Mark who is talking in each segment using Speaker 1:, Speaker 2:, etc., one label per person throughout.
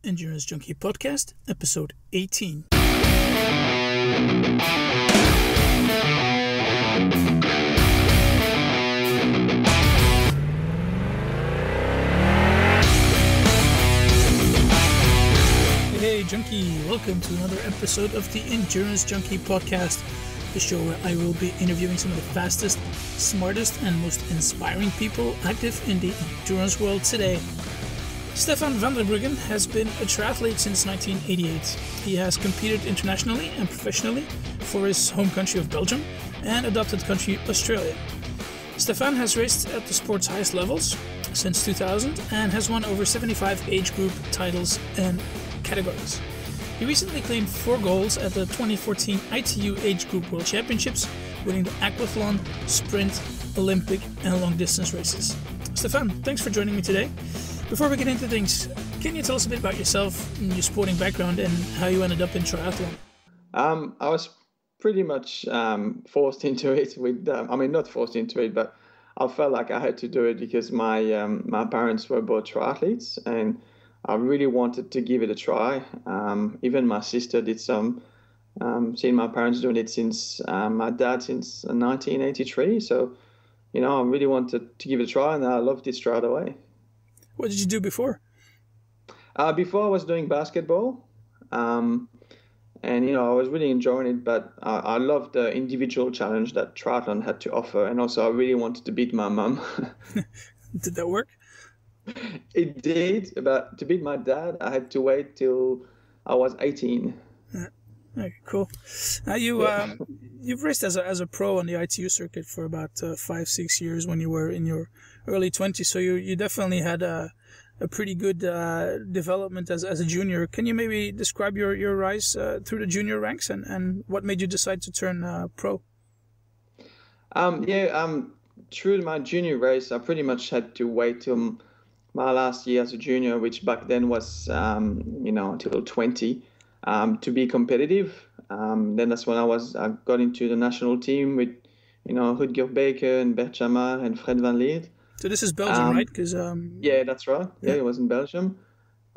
Speaker 1: Endurance Junkie Podcast, episode 18. Hey Junkie, welcome to another episode of the Endurance Junkie Podcast, the show where I will be interviewing some of the fastest, smartest and most inspiring people active in the endurance world today. Stéphane Vander Bruggen has been a triathlete since 1988. He has competed internationally and professionally for his home country of Belgium and adopted country Australia. Stéphane has raced at the sport's highest levels since 2000 and has won over 75 age group titles and categories. He recently claimed 4 goals at the 2014 ITU Age Group World Championships, winning the Aquathlon, Sprint, Olympic and long distance races. Stéphane, thanks for joining me today. Before we get into things, can you tell us a bit about yourself, your sporting background, and how you ended up in triathlon?
Speaker 2: I was pretty much forced into it. Not forced into it, but I felt like I had to do it because my parents were both triathletes, and I really wanted to give it a try. Even my sister did some. Seeing my parents doing it since my dad since 1983. So, I really wanted to give it a try, and I loved it straight away.
Speaker 1: What did you do before?
Speaker 2: Before I was doing basketball, and I was really enjoying it. But I loved the individual challenge that triathlon had to offer, and also I really wanted to beat my mum.
Speaker 1: Did that work?
Speaker 2: It did, but to beat my dad, I had to wait till I was 18.
Speaker 1: Okay, cool. Now you've raced as a pro on the ITU circuit for about 5-6 years when you were in your early 20s. So you definitely had a pretty good development as a junior. Can you maybe describe your rise through the junior ranks and what made you decide to turn pro?
Speaker 2: Through my junior race, I pretty much had to wait till my last year as a junior, which back then was until 20. To be competitive. Then that's when I got into the national team with, Rutger Baker and Bert Chamar and Fred Van Leert.
Speaker 1: So this is Belgium, right?
Speaker 2: Yeah, that's right. Yeah, it was in Belgium.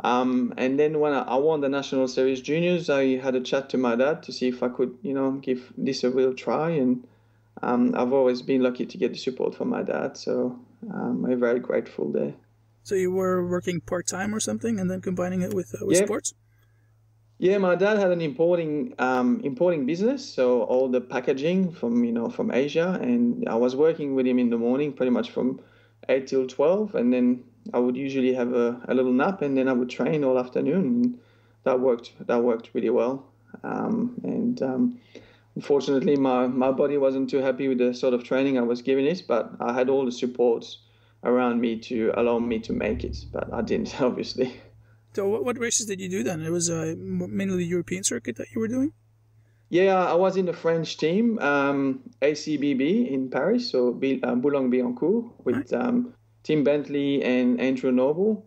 Speaker 2: And then when I won the National Series Juniors, I had a chat to my dad to see if I could, give this a real try. And I've always been lucky to get the support from my dad. So I'm very grateful there.
Speaker 1: So you were working part-time or something and then combining it with sports?
Speaker 2: Yeah, my dad had an importing business, so all the packaging from Asia, and I was working with him in the morning, pretty much from 8 till 12, and then I would usually have a little nap, and then I would train all afternoon. And that worked really well. Unfortunately, my body wasn't too happy with the sort of training I was giving it, but I had all the supports around me to allow me to make it, but I didn't, obviously.
Speaker 1: So what races did you do then? It was mainly the European circuit that you were doing?
Speaker 2: Yeah, I was in the French team, ACBB in Paris, so Boulogne-Billancourt, with Tim Bentley and Andrew Noble.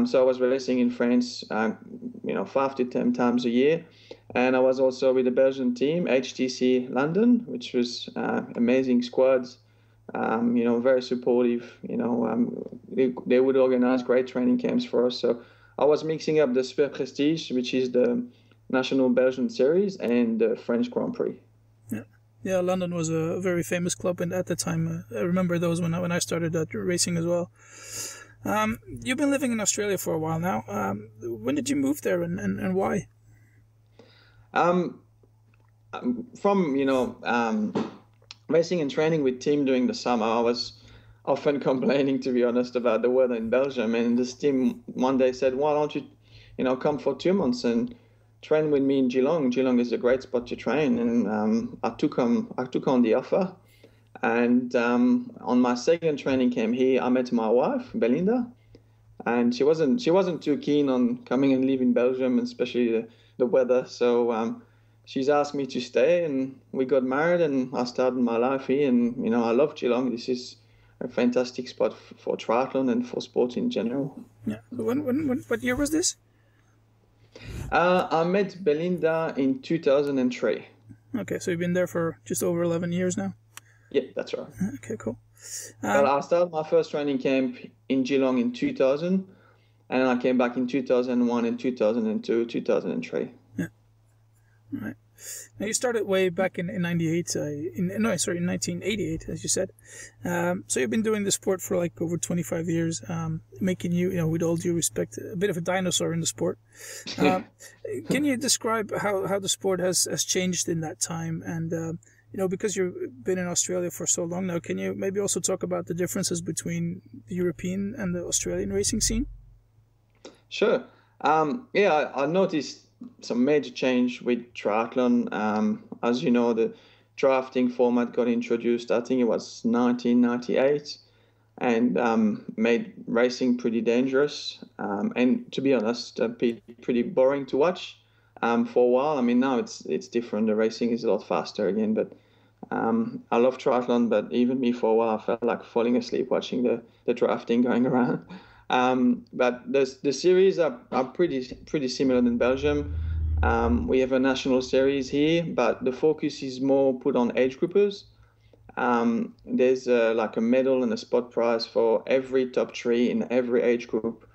Speaker 2: So I was racing in France, 5 to 10 times a year. And I was also with the Belgian team, HTC London, which was amazing squads, very supportive. They would organize great training camps for us. So I was mixing up the Super Prestige, which is the National Belgian Series, and the French Grand Prix.
Speaker 1: Yeah, London was a very famous club, and at the time, I remember those when I started racing as well. You've been living in Australia for a while now. When did you move there, and why?
Speaker 2: From racing and training with Tim during the summer, I was often complaining, to be honest, about the weather in Belgium. And this team one day said, why don't you, come for 2 months and train with me in Geelong? Geelong is a great spot to train. And I took on the offer. And on my second training camp here, I met my wife, Belinda. And she wasn't too keen on coming and live in Belgium, especially the weather. So she's asked me to stay, and we got married, and I started my life here. And, I love Geelong. This is a fantastic spot for triathlon and for sports in general.
Speaker 1: Yeah. What year was this?
Speaker 2: I met Belinda in 2003.
Speaker 1: Okay, so you've been there for just over 11 years now?
Speaker 2: Yeah, that's right.
Speaker 1: Okay, cool.
Speaker 2: Well, I started my first training camp in Geelong in 2000. and then I came back in 2001 and 2002, 2003.
Speaker 1: Yeah. Right. Now you started way back in 98, in 1988, as you said. So you've been doing the sport for like over 25 years, making you, with all due respect, a bit of a dinosaur in the sport. Can you describe how the sport has changed in that time? And, because you've been in Australia for so long now, can you maybe also talk about the differences between the European and the Australian racing scene?
Speaker 2: Sure. I noticed some major change with triathlon. As you know, the drafting format got introduced, I think it was 1998, and made racing pretty dangerous. And to be honest, pretty boring to watch for a while. I mean, now it's different. The racing is a lot faster again, but I love triathlon, but even me for a while, I felt like falling asleep watching the drafting going around. But the series are pretty similar in Belgium. We have a national series here, but the focus is more put on age groupers. There's like a medal and a spot prize for every top three in every age group.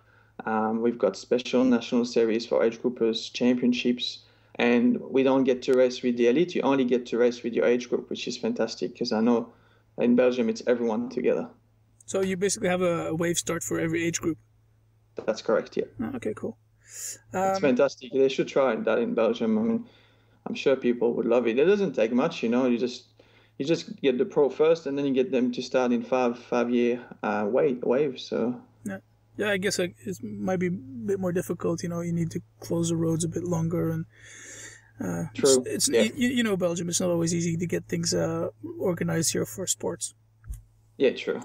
Speaker 2: We've got special national series for age groupers, championships, and we don't get to race with the elite. You only get to race with your age group, which is fantastic because I know in Belgium it's everyone together.
Speaker 1: So you basically have a wave start for every age group?
Speaker 2: That's correct, yeah.
Speaker 1: Oh, okay, cool.
Speaker 2: It's fantastic. They should try that in Belgium. I mean, I'm sure people would love it. It doesn't take much, You just get the pro first, and then you get them to start in five-year waves. So
Speaker 1: yeah, I guess it might be a bit more difficult. You need to close the roads a bit longer, and
Speaker 2: true.
Speaker 1: Belgium. It's not always easy to get things organized here for sports.
Speaker 2: Yeah, true.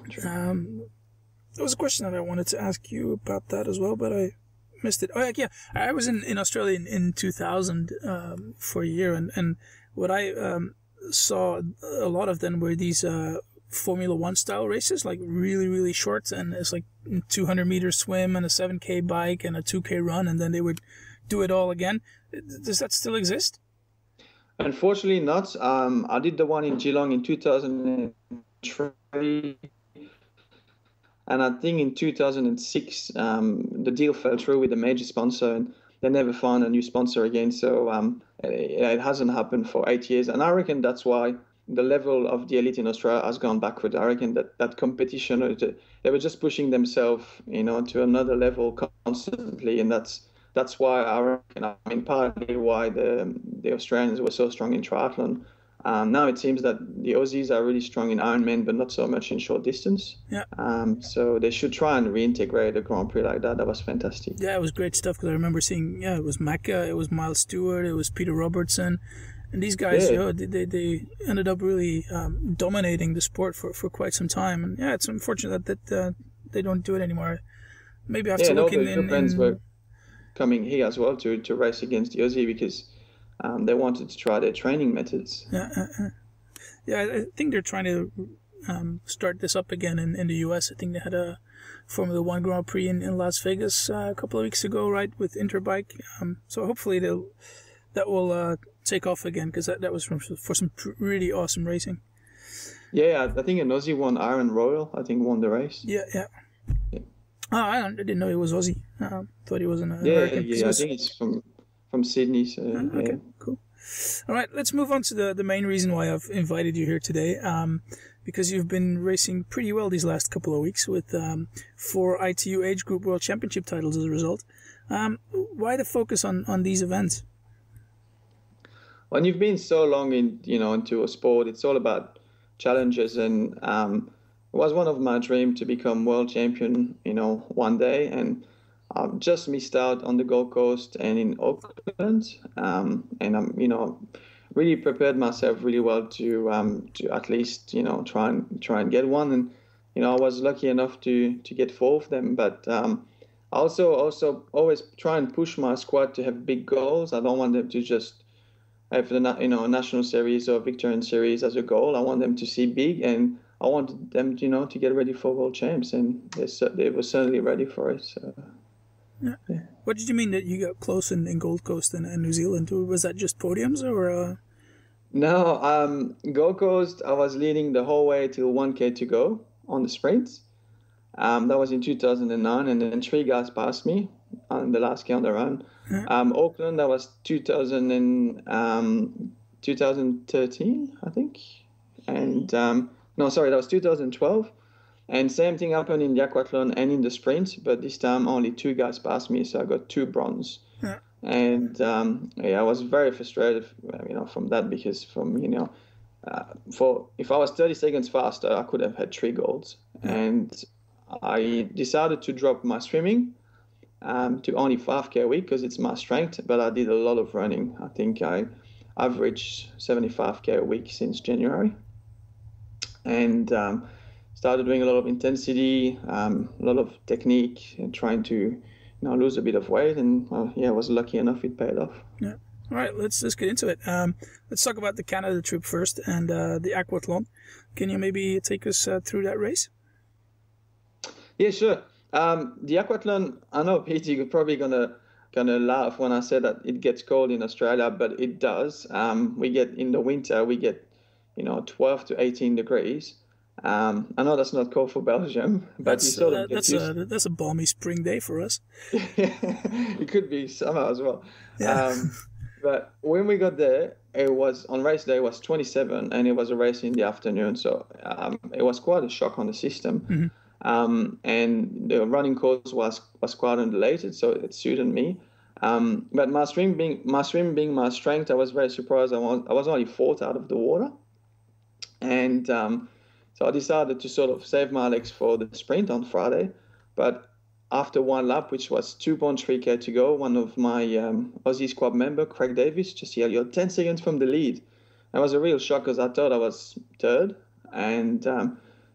Speaker 1: There was a question that I wanted to ask you about that as well, but I missed it. Oh, yeah. I was in Australia in 2000 for a year, and what I saw a lot of them were these Formula One style races, like really, really short, and it's like 200-meter swim and a 7K bike and a 2K run, and then they would do it all again. Does that still exist?
Speaker 2: Unfortunately not. I did the one in Geelong in 2003. And I think in 2006, the deal fell through with a major sponsor, and they never found a new sponsor again. So it hasn't happened for 8 years. And I reckon that's why the level of the elite in Australia has gone backward. I reckon that competition, they were just pushing themselves, to another level constantly. And that's why I reckon, partly why the Australians were so strong in triathlon. Now it seems that the Aussies are really strong in Ironman, but not so much in short distance.
Speaker 1: Yeah.
Speaker 2: So they should try and reintegrate a Grand Prix like that. That was fantastic.
Speaker 1: Yeah, it was great stuff because I remember seeing, it was Macca, it was Miles Stewart, it was Peter Robertson. And these guys, they ended up really dominating the sport for quite some time. And yeah, it's unfortunate that they don't do it anymore. Maybe I have to look in...
Speaker 2: Europeans were coming here as well to race against the Aussie because... they wanted to try their training methods.
Speaker 1: Yeah, I think they're trying to start this up again in the US. I think they had a Formula One Grand Prix in Las Vegas a couple of weeks ago, right, with Interbike. So hopefully that will take off again because that was for some really awesome racing. Yeah,
Speaker 2: I think an Aussie won. Iron Royal, I think, won the race.
Speaker 1: Yeah. Oh, I didn't know he was Aussie. Thought he was an American.
Speaker 2: Yeah, I think it's from Sydney. So,
Speaker 1: okay, cool. All right, let's move on to the main reason why I've invited you here today. Because you've been racing pretty well these last couple of weeks with 4 ITU Age Group World Championship titles as a result. Why the focus on these events?
Speaker 2: When you've been so long into a sport, it's all about challenges, and it was one of my dreams to become world champion, one day, and I've just missed out on the Gold Coast and in Auckland, and I'm, really prepared myself really well to at least, try and get one, and I was lucky enough to get 4 of them, but I also always try and push my squad to have big goals. I don't want them to just have a national series or Victorian series as a goal. I want them to see big, and I wanted them, to get ready for world champs, and they were certainly ready for it. So.
Speaker 1: Yeah. What did you mean that you got close in Gold Coast and New Zealand? Was that just podiums or?
Speaker 2: No, Gold Coast, I was leading the whole way till 1K to go on the sprints. That was in 2009, and then 3 guys passed me on the last K on the run. Auckland, that was 2013, I think. And no, sorry, that was 2012. And same thing happened in the Aquathlon and in the sprint, but this time only 2 guys passed me, so I got 2 bronze.
Speaker 1: Yeah.
Speaker 2: And I was very frustrated, from that, because if I was 30 seconds faster, I could have had 3 golds. And I decided to drop my swimming to only 5K a week because it's my strength, but I did a lot of running. I think I averaged 75K a week since January. And started doing a lot of intensity, a lot of technique, and trying to lose a bit of weight. And I was lucky enough it paid off.
Speaker 1: Yeah. All right, let's get into it. Let's talk about the Canada trip first and the Aquathlon. Can you maybe take us through that race?
Speaker 2: Yeah, sure. The Aquathlon, I know, Pete, you're probably gonna laugh when I say that it gets cold in Australia, but it does. In the winter, we get 12 to 18 degrees. I know that's not cold for Belgium, but
Speaker 1: that's a balmy spring day for us.
Speaker 2: It could be summer as well.
Speaker 1: Yeah.
Speaker 2: But when we got there, it was on race day. It was 27, and it was a race in the afternoon, so it was quite a shock on the system. Mm-hmm. And the running course was quite undulated, so it suited me. But my swim being my strength, I was very surprised. I was only 4th out of the water, and so I decided to sort of save my legs for the sprint on Friday. But after one lap, which was 2.3K to go, one of my Aussie squad member, Craig Davis, just yelled, "You're 10 seconds from the lead." It was a real shock because I thought I was 3rd. And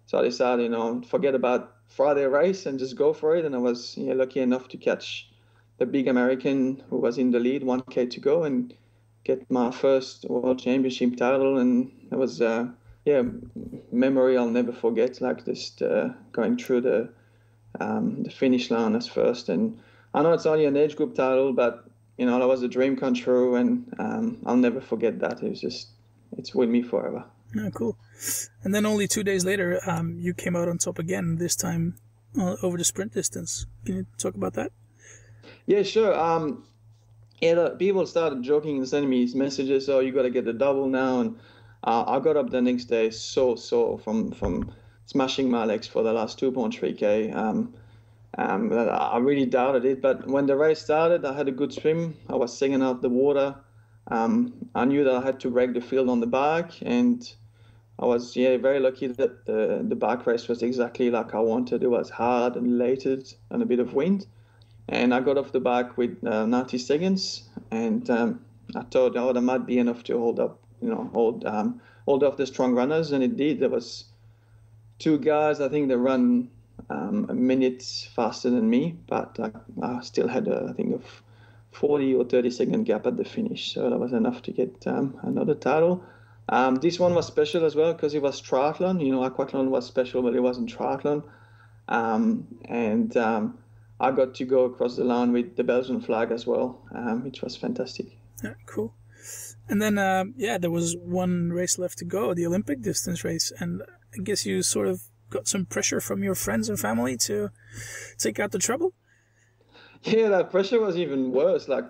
Speaker 2: so I decided, forget about Friday race and just go for it. And I was lucky enough to catch the big American who was in the lead, 1K to go, and get my first World Championship title. And it was, memory I'll never forget, like just going through the finish line as first. And I know it's only an age group title, but that was a dream come true, and I'll never forget that. It's with me forever.
Speaker 1: Yeah, cool. And then only 2 days later, you came out on top again, this time over the sprint distance. Can you talk about that?
Speaker 2: Yeah, sure. People started joking and sending me messages, "Oh, you got to get the double now." And I got up the next day so sore from smashing my legs for the last 2.3K. I really doubted it. But when the race started, I had a good swim. I was singing out the water. I knew that I had to break the field on the back, and I was very lucky that the back race was exactly like I wanted. It was hard and elated and a bit of wind. And I got off the back with 90 seconds, and I thought, that might be enough to hold off the strong runners, and it did. There was 2 guys, I think they run a minute faster than me, but I still had I think a 40 or 30 second gap at the finish, so that was enough to get another title. This one was special as well because it was triathlon. Aquathlon was special, but it wasn't triathlon. And I got to go across the line with the Belgian flag as well, which was fantastic.
Speaker 1: Yeah, cool. And then, there was one race left to go, the Olympic distance race. And I guess you sort of got some pressure from your friends and family to take out the trouble?
Speaker 2: Yeah, that pressure was even worse. Like,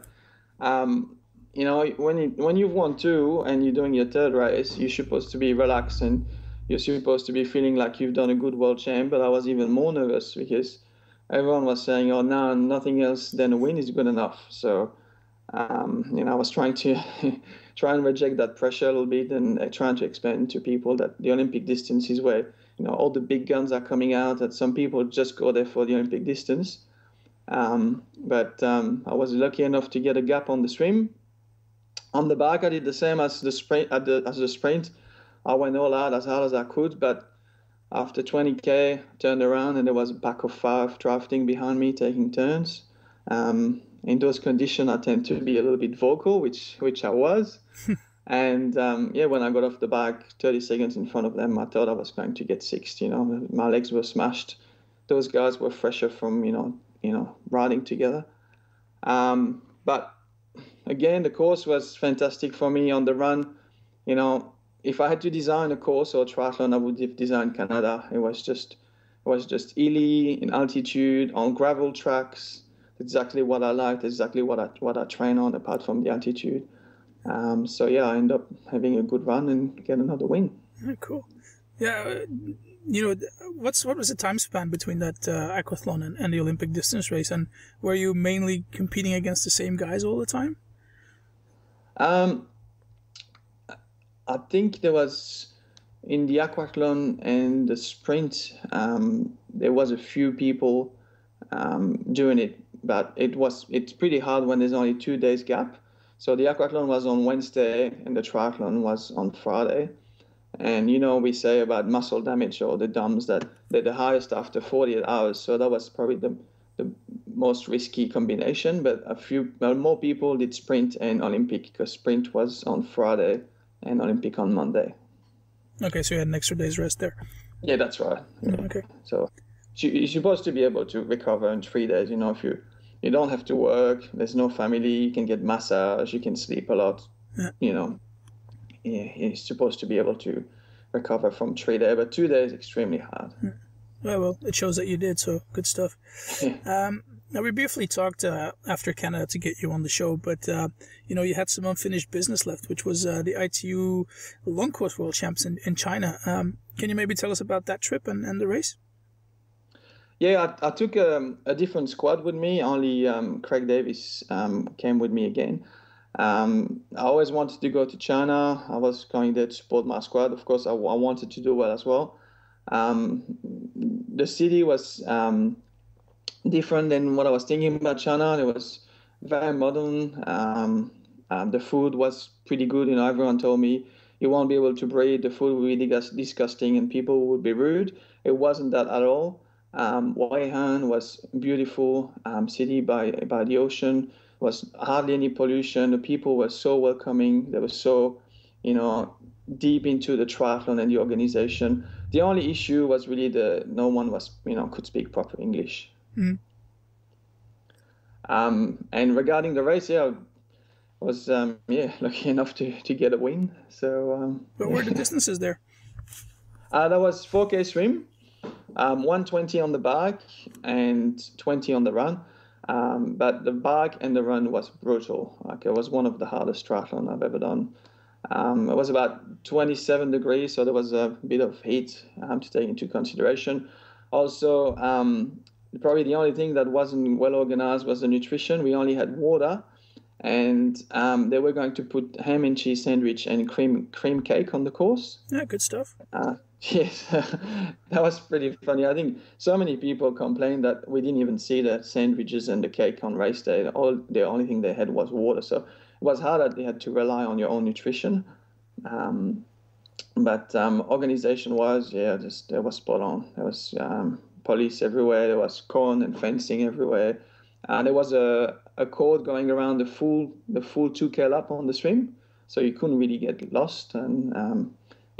Speaker 2: when you've won 2 and you're doing your 3rd race, you're supposed to be relaxed and you're supposed to be feeling like you've done a good world champ. But I was even more nervous because everyone was saying, "Oh, no, nothing else than a win is good enough." So, I was trying to try and reject that pressure a little bit and trying to explain to people that the Olympic distance is where, all the big guns are coming out, that some people just go there for the Olympic distance. But I was lucky enough to get a gap on the swim. On the back, I did the same as the sprint. I went all out as hard as I could, but after 20K, I turned around and there was a pack of 5 drafting behind me, taking turns. In those conditions, I tend to be a little bit vocal, which I was. And when I got off the back, 30 seconds in front of them, I thought I was going to get 6th. My legs were smashed. Those guys were fresher from riding together. But again, the course was fantastic for me on the run. If I had to design a course or a triathlon, I would have designed Canada. It was just was just hilly in altitude on gravel tracks. Exactly what I liked, exactly what I train on apart from the altitude. So yeah, I end up having a good run and get another win.
Speaker 1: Yeah, cool. Yeah, what was the time span between that aquathlon and the Olympic distance race, and were you mainly competing against the same guys all the time?
Speaker 2: I think there was in the aquathlon and the sprint, there was a few people doing it, but it's pretty hard when there's only 2 days gap. So the aquathlon was on Wednesday and the triathlon was on Friday. And we say about muscle damage or the DOMS that they're the highest after 48 hours. So that was probably the most risky combination. But more people did sprint and Olympic, because sprint was on Friday and Olympic on Monday.
Speaker 1: Okay, so you had an extra day's rest there.
Speaker 2: Yeah, that's right. Yeah.
Speaker 1: Okay.
Speaker 2: So you're supposed to be able to recover in 3 days. If you don't have to work, there's no family, you can get massage, you can sleep a lot. Yeah. You're supposed to be able to recover from 3 days, but 2 days extremely hard.
Speaker 1: Well, it shows that you did, so good stuff.
Speaker 2: Yeah.
Speaker 1: Now, we briefly talked after Canada to get you on the show, but you had some unfinished business left, which was the ITU long course world champs in China. Can you maybe tell us about that trip and the race?
Speaker 2: Yeah, I took a different squad with me. Only Craig Davis came with me again. I always wanted to go to China. I was going there to support my squad. Of course, I wanted to do well as well. The city was different than what I was thinking about China. It was very modern. The food was pretty good. Everyone told me you won't be able to breathe. The food would be disgusting and people would be rude. It wasn't that at all. Wuhan was a beautiful city by the ocean. Was hardly any pollution. The people were so welcoming. They were so, deep into the triathlon and the organization. The only issue was really no one was, could speak proper English.
Speaker 1: Mm.
Speaker 2: And regarding the race, I was lucky enough to get a win. So.
Speaker 1: But what were the distances there?
Speaker 2: That was 4K swim, 120 on the bike and 20 on the run. But the bike and the run was brutal. It was one of the hardest triathlon I've ever done. It was about 27 degrees, so there was a bit of heat to take into consideration. Also, probably the only thing that wasn't well organized was the nutrition. We only had water, and they were going to put ham and cheese sandwich and cream cake on the course.
Speaker 1: Yeah, good stuff.
Speaker 2: Yes, that was pretty funny. I think so many people complained that we didn't even see the sandwiches and the cake on race day. The only thing they had was water. So it was hard that they had to rely on your own nutrition. But organization-wise, they was spot on. There was police everywhere. There was cone and fencing everywhere. There was a cord going around the full 2K lap on the swim, so you couldn't really get lost. And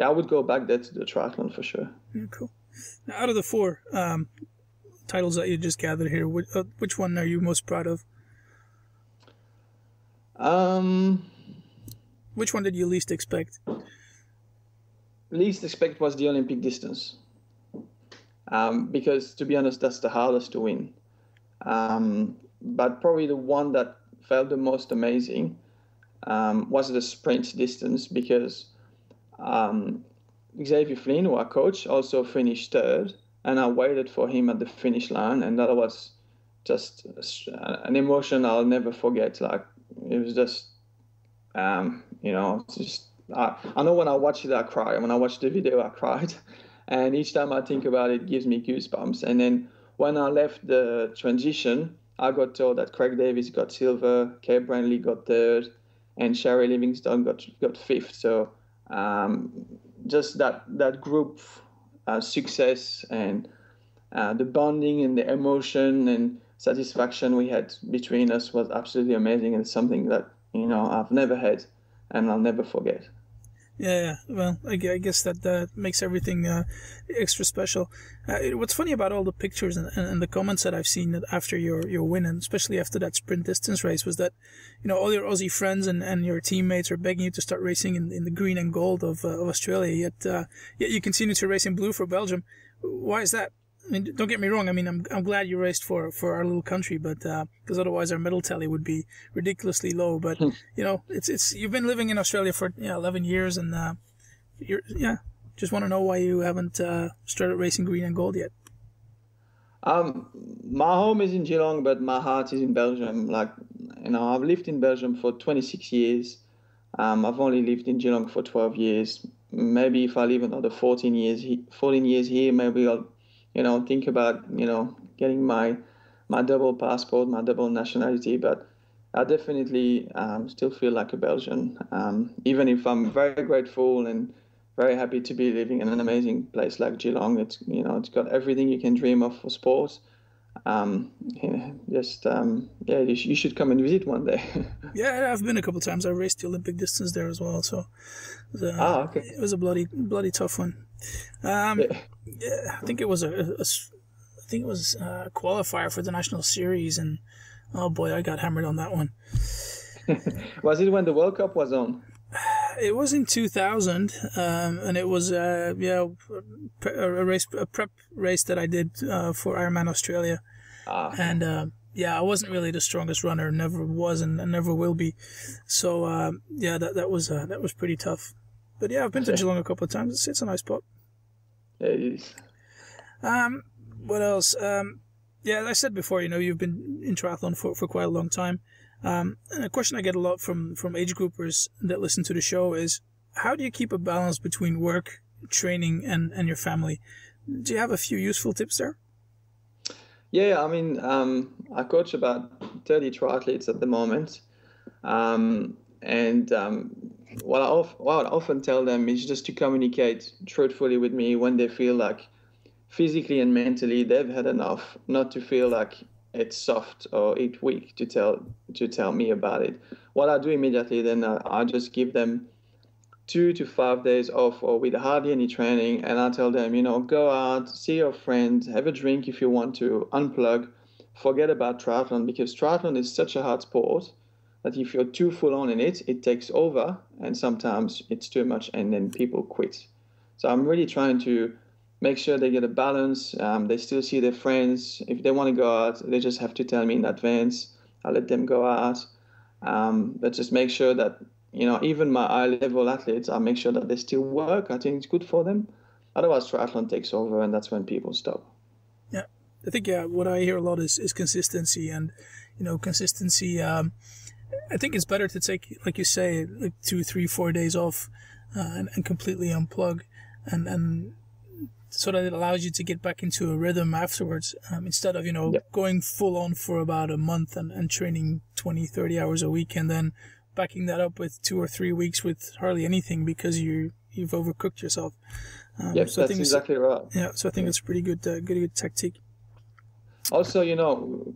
Speaker 2: I would go back there to the triathlon for sure.
Speaker 1: Yeah, cool. Now, out of the 4 titles that you just gathered here, which one are you most proud of? Which one did you least expect?
Speaker 2: Least expect was the Olympic distance. Because, to be honest, that's the hardest to win. But probably the one that felt the most amazing was the sprint distance, because Xavier Flynn, our coach, also finished third, and I waited for him at the finish line, and that was just an emotion I'll never forget. Like, it was just, it's just, I know when I watched it, I cry. When I watched the video, I cried. And each time I think about it, it gives me goosebumps. And then when I left the transition, I got told that Craig Davis got silver, Kay Brantley got third, and Sherry Livingston got fifth. So just that group success and the bonding and the emotion and satisfaction we had between us was absolutely amazing, and something that I've never had and I'll never forget.
Speaker 1: Yeah. Well, I guess that makes everything extra special. What's funny about all the pictures and the comments that I've seen after your win, and especially after that sprint distance race, was that all your Aussie friends and your teammates are begging you to start racing in the green and gold of Australia. Yet you continue to race in blue for Belgium. Why is that? I mean, don't get me wrong. I mean, I'm glad you raced for our little country, but because otherwise our medal tally would be ridiculously low. But it's you've been living in Australia for 11 years, and just want to know why you haven't started racing green and gold yet.
Speaker 2: My home is in Geelong, but my heart is in Belgium. Like, I've lived in Belgium for 26 years. I've only lived in Geelong for 12 years. Maybe if I live another 14 years here, maybe I'll, think about, getting my double passport, my double nationality. But I definitely still feel like a Belgian, even if I'm very grateful and very happy to be living in an amazing place like Geelong. It's got everything you can dream of for sports. You should come and visit one day.
Speaker 1: Yeah, I've been a couple of times. I raced the Olympic distance there as well, so it was a bloody tough one. I think it was a qualifier for the national series, and oh boy, I got hammered on that one.
Speaker 2: Was it when the World Cup was on?
Speaker 1: It was in 2000, and it was a prep race that I did for Ironman Australia. And I wasn't really the strongest runner, never was and never will be. So that was pretty tough. But yeah, I've been to Geelong a couple of times. It's a nice spot.
Speaker 2: Yeah, it is.
Speaker 1: What else? As I said before, you've been in triathlon for quite a long time. And a question I get a lot from age groupers that listen to the show is, how do you keep a balance between work, training, and your family? Do you have a few useful tips there?
Speaker 2: Yeah, I mean, I coach about 30 triathletes at the moment. What I often tell them is just to communicate truthfully with me when they feel like physically and mentally they've had enough, not to feel like it's soft or it's weak to tell me about it. What I do immediately, then I just give them 2 to 5 days off or with hardly any training, and I tell them, go out, see your friends, have a drink if you want to, unplug, forget about triathlon, because triathlon is such a hard sport that if you're too full on in it, it takes over, and sometimes it's too much, and then people quit. So I'm really trying to make sure they get a balance. They still see their friends. If they want to go out, they just have to tell me in advance. I'll let them go out. But just make sure that, even my high-level athletes, I make sure that they still work. I think it's good for them. Otherwise, triathlon takes over, and that's when people stop.
Speaker 1: Yeah, I think what I hear a lot is consistency. And, consistency, I think it's better to take, like you say, like 2, 3, 4 days off and completely unplug. And so that it allows you to get back into a rhythm afterwards, instead of, going full on for about a month and training 20, 30 hours a week, and then backing that up with 2 or 3 weeks with hardly anything because you've overcooked yourself.
Speaker 2: Yes, that's exactly right.
Speaker 1: Yeah, so I think it's pretty good tactic.
Speaker 2: Also,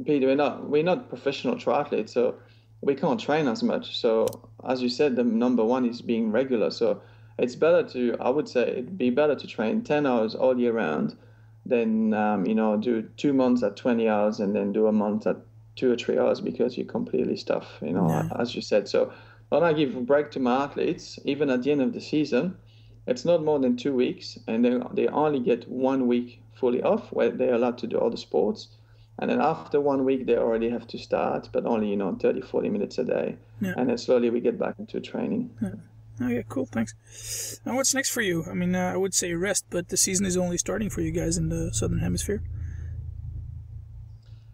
Speaker 2: Peter, we're not professional triathletes, so we can't train as much. So as you said, the number one is being regular. So it's better I would say it'd be better to train 10 hours all year round than, do 2 months at 20 hours and then do a month at 2 or 3 hours because you're completely stuffed, as you said. So when I give a break to my athletes, even at the end of the season, it's not more than 2 weeks, and they only get 1 week fully off where they're allowed to do all the sports. And then after 1 week, they already have to start, but only, 30, 40 minutes a day. Yeah. And then slowly we get back into training.
Speaker 1: Yeah. Oh, yeah, cool, thanks. Now, what's next for you? I mean, I would say rest, but the season is only starting for you guys in the Southern Hemisphere.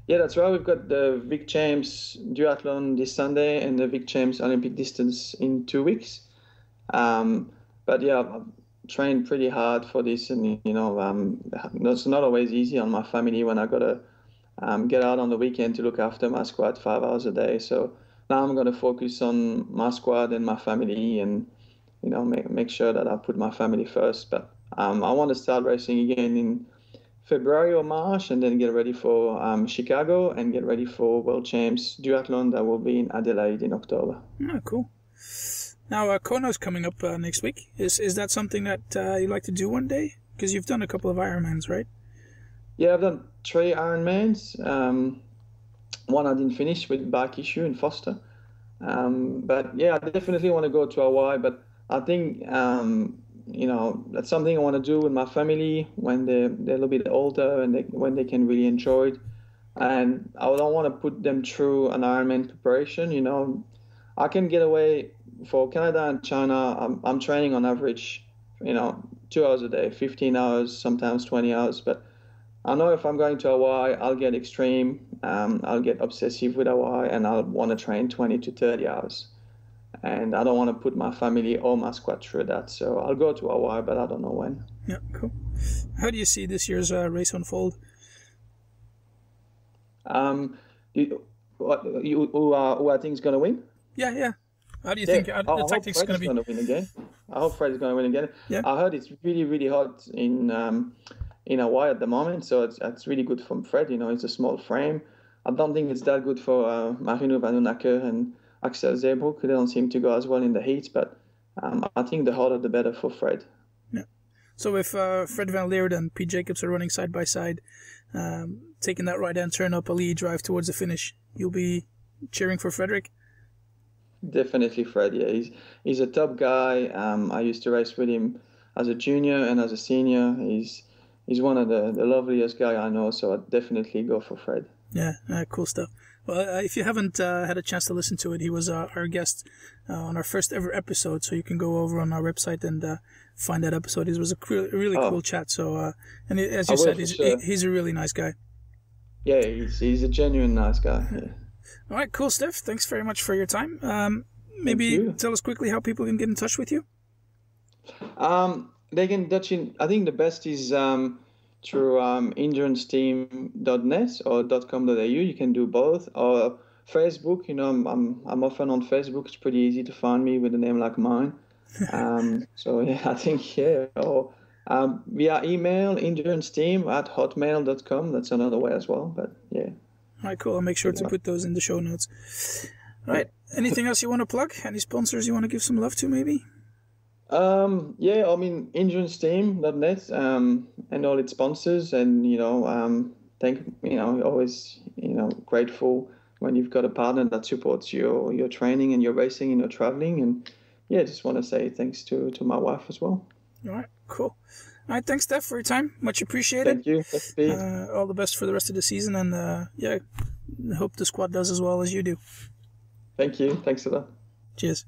Speaker 2: Yeah, that's right. We've got the Vic James Duathlon this Sunday and the Vic James Olympic distance in 2 weeks. But yeah, I've trained pretty hard for this, and, it's not always easy on my family when I got to get out on the weekend to look after my squad 5 hours a day. So now I'm going to focus on my squad and my family and, make sure that I put my family first. But I want to start racing again in February or March, and then get ready for Chicago and get ready for World Champs Duathlon that will be in Adelaide in October.
Speaker 1: Oh, cool. Now, Kono's coming up next week. Is that something that you'd like to do one day? Because you've done a couple of Ironmans, right?
Speaker 2: Yeah, I've done 3 Ironmans. One I didn't finish with back issue in Foster. But yeah, I definitely want to go to Hawaii. But I think that's something I want to do with my family when they're a little bit older and when they can really enjoy it. And I don't want to put them through an Ironman preparation. I can get away for Canada and China. I'm training on average, 2 hours a day, 15 hours, sometimes 20 hours. But I know if I'm going to Hawaii, I'll get extreme. I'll get obsessive with Hawaii, and I'll want to train 20 to 30 hours. And I don't want to put my family or my squad through that. So I'll go to Hawaii, but I don't know when.
Speaker 1: Yeah, cool. How do you see this year's race unfold?
Speaker 2: Who I think is going to win?
Speaker 1: Yeah. How do you think the tactics is going to be?
Speaker 2: Win again. I hope Fred is going to win again.
Speaker 1: Yeah.
Speaker 2: I heard it's really, really hot in Hawaii at the moment, so it's really good for Fred. It's a small frame. I don't think it's that good for Marino Vanhoenacker and Axel Zeebroek. They don't seem to go as well in the heat, but I think the hotter the better for Fred.
Speaker 1: Yeah. So if Fred Van Leeuwen and Pete Jacobs are running side by side, taking that right-hand turn up a lead drive towards the finish, you'll be cheering for Frederick?
Speaker 2: Definitely Fred, yeah. He's a top guy. I used to race with him as a junior and as a senior. He's one of the loveliest guy I know, so I'd definitely go for Fred.
Speaker 1: Yeah, cool stuff. Well, if you haven't had a chance to listen to it, he was our guest on our first ever episode, so you can go over on our website and find that episode. It was a really cool chat. So, and as you said, he's a really nice guy.
Speaker 2: Yeah, he's a genuine nice guy. Yeah.
Speaker 1: All right, cool, Steph. Thanks very much for your time. Maybe tell us quickly how people can get in touch with you.
Speaker 2: They can touch in. I think the best is through endurancesteam.net or .com.au. You can do both, or Facebook. I'm often on Facebook. It's pretty easy to find me with a name like mine. So yeah, I think or via email endurancesteam@hotmail.com. That's another way as well. But yeah.
Speaker 1: All right, cool. I'll make sure to put those in the show notes. All right. Anything else you want to plug? Any sponsors you want to give some love to, maybe? endurancesteam.net and all its sponsors, and always grateful when you've got a partner that supports your training and your racing and your traveling, and just want to say thanks to my wife as well. All right, cool. All right, thanks, Steph, for your time. Much appreciated.
Speaker 2: Thank you.
Speaker 1: All the best for the rest of the season, and I hope the squad does as well as you do.
Speaker 2: Thank you. Thanks a lot.
Speaker 1: Cheers.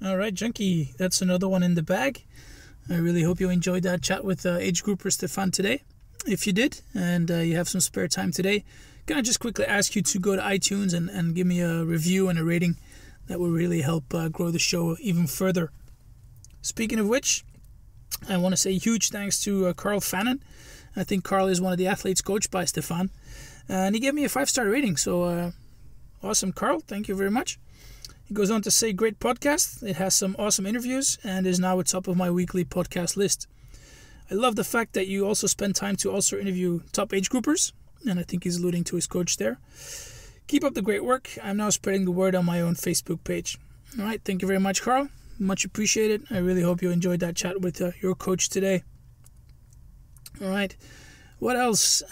Speaker 1: All right, Junkie, that's another one in the bag. I really hope you enjoyed that chat with Age Grouper Stéphane today. If you did, and you have some spare time today, can I just quickly ask you to go to iTunes and give me a review and a rating? That will really help grow the show even further. Speaking of which, I want to say huge thanks to Carl Fannin. I think Carl is one of the athletes coached by Stéphane. And he gave me a 5-star rating, so awesome, Carl. Thank you very much. He goes on to say, great podcast. It has some awesome interviews and is now at top of my weekly podcast list. I love the fact that you also spend time to also interview top age groupers, and I think he's alluding to his coach there. Keep up the great work. I'm now spreading the word on my own Facebook page. All right, thank you very much, Carl. Much appreciated. I really hope you enjoyed that chat with your coach today. All right, what else?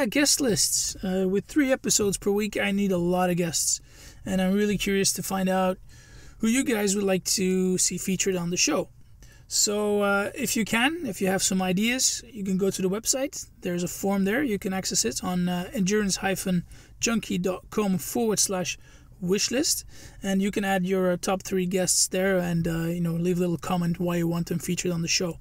Speaker 1: Guest lists. With 3 episodes per week, I need a lot of guests. And I'm really curious to find out who you guys would like to see featured on the show. So if you have some ideas, you can go to the website. There's a form there. You can access it on endurance-junkie.com/wishlist. And you can add your top 3 guests there and leave a little comment why you want them featured on the show.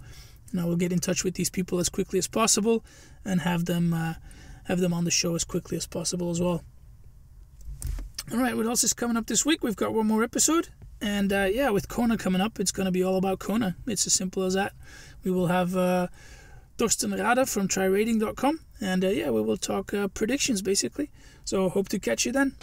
Speaker 1: And I will get in touch with these people as quickly as possible and have them on the show as quickly as possible as well. All right, what else is coming up this week? We've got one more episode. And with Kona coming up, it's going to be all about Kona. It's as simple as that. We will have Torsten Rade from tryrating.com. And we will talk predictions, basically. So hope to catch you then.